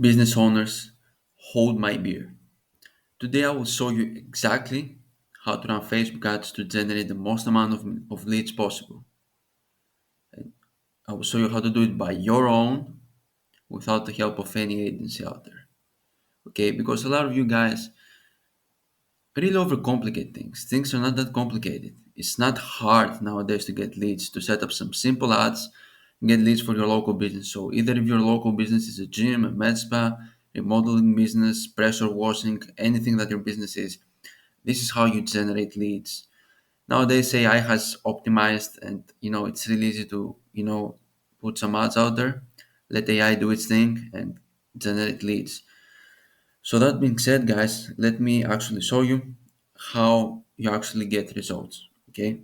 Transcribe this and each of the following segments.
business owners, hold my beer. Today I will show you exactly how to run Facebook ads to generate the most amount of leads possible. I will show you how to do it by your own without the help of any agency out there. Okay, because a lot of you guys really overcomplicate things. Things are not that complicated. It's not hard nowadays to get leads, to set up some simple ads and get leads for your local business. So either if your local business is a gym, a med spa, remodeling business, pressure washing, anything that your business is, this is how you generate leads. Nowadays AI has optimized and it's really easy to put some ads out there, let AI do its thing and generate leads. So that being said, guys, let me actually show you how you actually get results. Okay.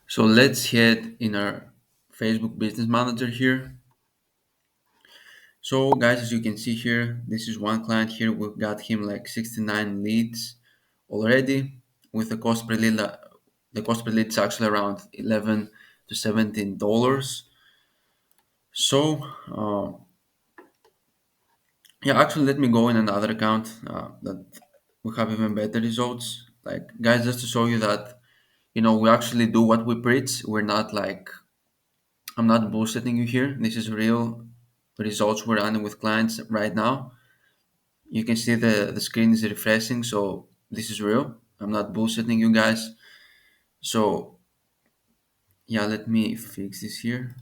So let's head in our Facebook Business Manager here. So guys, as you can see here, this is one client here. We've got him like 69 leads already with the cost per lead. The cost per lead is actually around 11 to $17. So yeah, actually, let me go in another account that we have even better results. Like, guys, just to show you that, we actually do what we preach. We're not like, I'm not bullshitting you here. This is real results we're running with clients right now. You can see the screen is refreshing. So this is real. I'm not bullshitting you guys. So yeah, let me fix this here.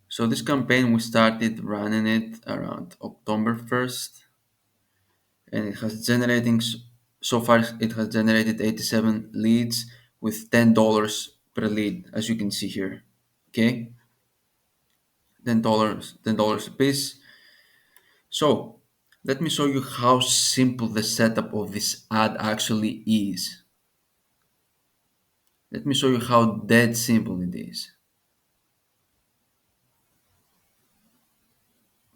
So this campaign, we started running it around October 1st. And it has so far it has generated 87 leads with $10 per lead, as you can see here. Okay, $10 a piece. So let me show you how simple the setup of this ad actually is. Let me show you how dead simple it is.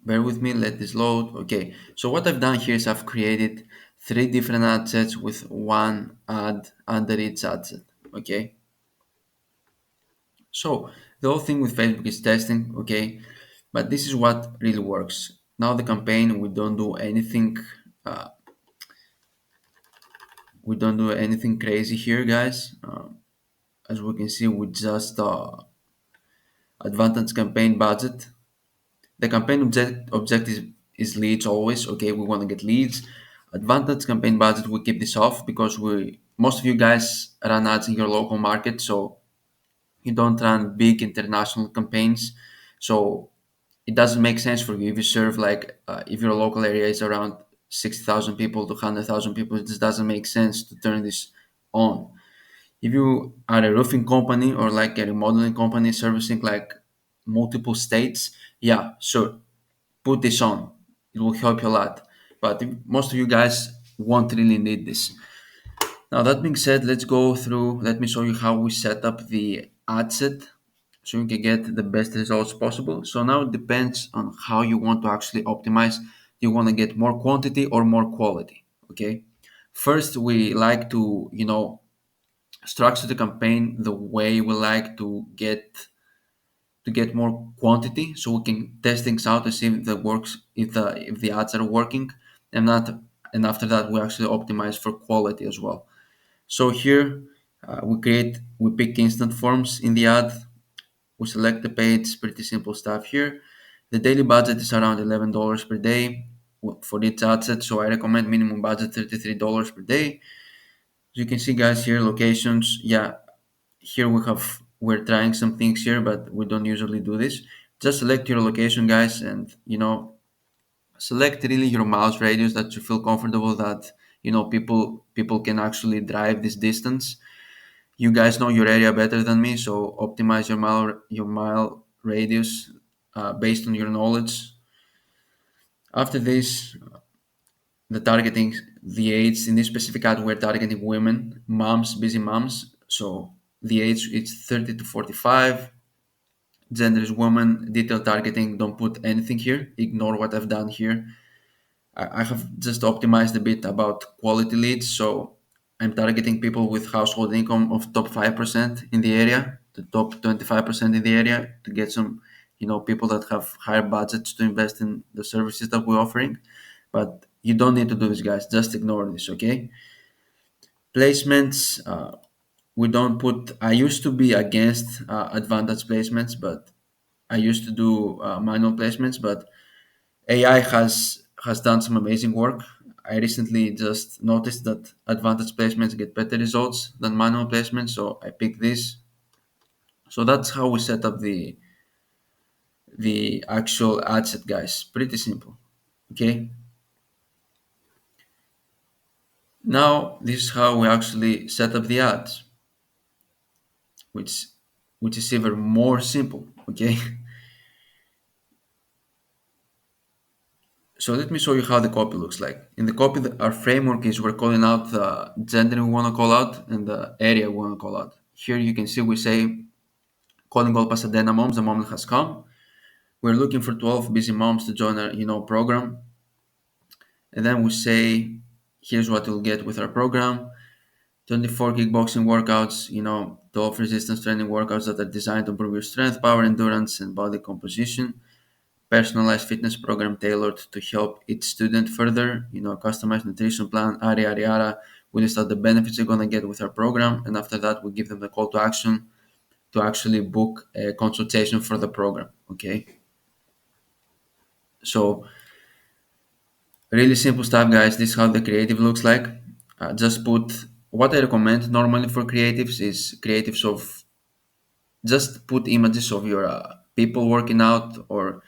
Bear with me, let this load. Okay, so what I've done here is I've created three different ad sets with one ad under each ad set. Okay, so the whole thing with Facebook is testing, okay? But this is what really works. Now the campaign, uh, we don't do anything crazy here, guys. As we can see, with just advanced campaign budget. The campaign objective is leads always. Okay, we want to get leads. Advanced campaign budget, we keep this off because most of you guys run ads in your local market, so you don't run big international campaigns. So it doesn't make sense for you if you serve like if your local area is around 60,000 people to 100,000 people. It just doesn't make sense to turn this on. If you are a roofing company or like a remodeling company servicing like multiple states, yeah, sure, put this on. It will help you a lot. But most of you guys won't really need this. Now that being said, let me show you how we set up the ad set so you can get the best results possible. So now it depends on how you want to actually optimize. You want to get more quantity or more quality, okay? First, we like to, structure the campaign the way we like to get more quantity so we can test things out to see if that works, if the ads are working and not and after that we actually optimize for quality as well. So here we pick instant forms in the ad. We select the page, pretty simple stuff here. The daily budget is around $11 per day for each ad set, so I recommend minimum budget $33 per day. As you can see, guys, here locations. Yeah, here we're trying some things here, but we don't usually do this. Just select your location, guys, and select really your miles radius that you feel comfortable that people can actually drive this distance. You guys know your area better than me, so optimize your mile radius based on your knowledge. After this, the targeting, the age in this specific ad, we're targeting women, moms, busy moms. So the age is 30 to 45. Gender is woman. Detail targeting, don't put anything here. Ignore what I've done here. I have just optimized a bit about quality leads. So I'm targeting people with household income of top 5% in the area, the top 25% in the area to get some people that have higher budgets to invest in the services that we're offering. But you don't need to do this, guys. Just ignore this, okay? Placements, we don't put. I used to be against advantage placements, but I used to do manual placements. But AI has done some amazing work. I recently just noticed that advantage placements get better results than manual placements, so I picked this. So that's how we set up the actual ad set, guys. Pretty simple. Okay. Now this is how we actually set up the ads, which which is even more simple. Okay. So let me show you how the copy looks like. In the copy, our framework is we're calling out the gender we want to call out and the area we want to call out. Here you can see we say calling all Pasadena moms, the moment has come. We're looking for 12 busy moms to join our program. And then we say, here's what you'll get with our program. 24 kickboxing workouts, 12 resistance training workouts that are designed to improve your strength, power, endurance, and body composition. Personalized fitness program tailored to help each student further, customized nutrition plan, yada, yada, yada. We list out the benefits they're going to get with our program. And after that, we give them the call to action to actually book a consultation for the program. Okay. So really simple stuff, guys. This is how the creative looks like. Just put what I recommend normally for creatives is creatives of just put images of your people working out or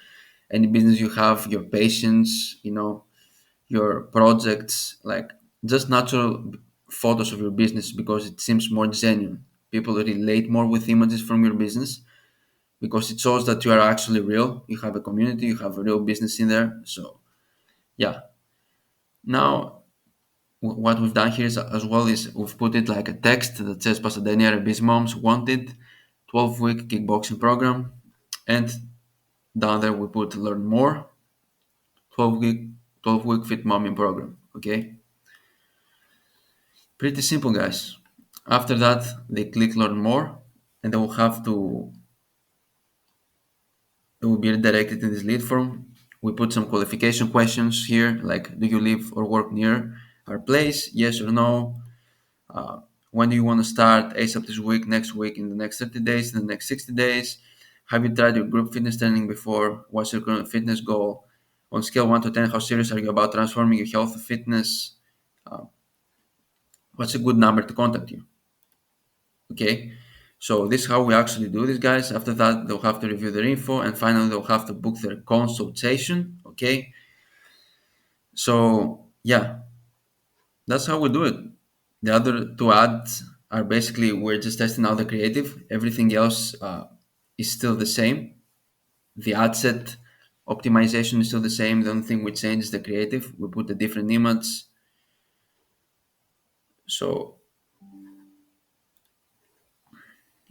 any business you have, your patients, your projects, like just natural photos of your business because it seems more genuine. People relate more with images from your business because it shows that you are actually real. You have a community, you have a real business in there. So yeah. Now what we've done here is, as well, is we've put it like a text that says Pasadena Biz Moms wanted 12-week kickboxing program, and down there we put learn more 12-week fit momming program. Okay, pretty simple, guys. After that, they click learn more, and they will be redirected in this lead form. We put some qualification questions here, like do you live or work near our place? Yes or no. Uh, when do you want to start? ASAP this week, next week, in the next 30 days, in the next 60 days? Have you tried your group fitness training before? What's your current fitness goal? On scale 1 to 10, how serious are you about transforming your health and fitness? Uh, what's a good number to contact you? Okay, so this is how we actually do this, guys. After that, they'll have to review their info, and finally, they'll have to book their consultation. Okay, so yeah, that's how we do it. The other two ads are basically we're just testing out the creative. Everything else is still the same. The ad set optimization is still the same. The only thing we change is the creative. We put a different image. So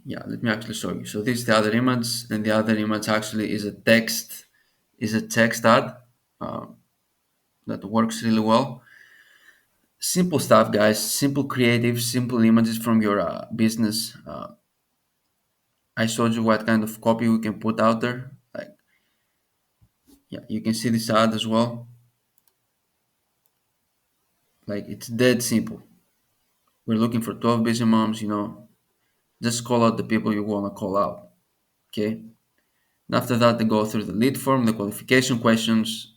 yeah, let me actually show you. So this is the other image, and the other image actually is a text ad uh, that works really well. Simple stuff, guys. Simple creative, simple images from your business. I showed you what kind of copy we can put out there. Like, yeah, you can see this ad as well. Like, it's dead simple. We're looking for 12 busy moms, just call out the people you want to call out. Okay. And after that, they go through the lead form, the qualification questions.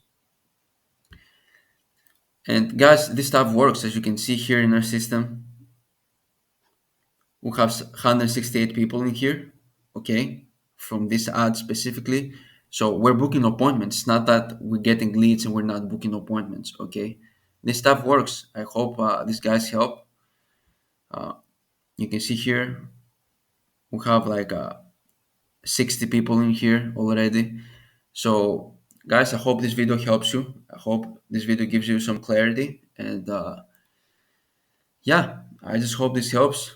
And guys, this stuff works. As you can see here in our system, we have 168 people in here. Okay. From this ad specifically. So we're booking appointments. It's not that we're getting leads and we're not booking appointments. Okay. This stuff works. I hope these guys help. You can see here we have like 60 people in here already. So guys, I hope this video helps you. I hope this video gives you some clarity, and yeah, I just hope this helps.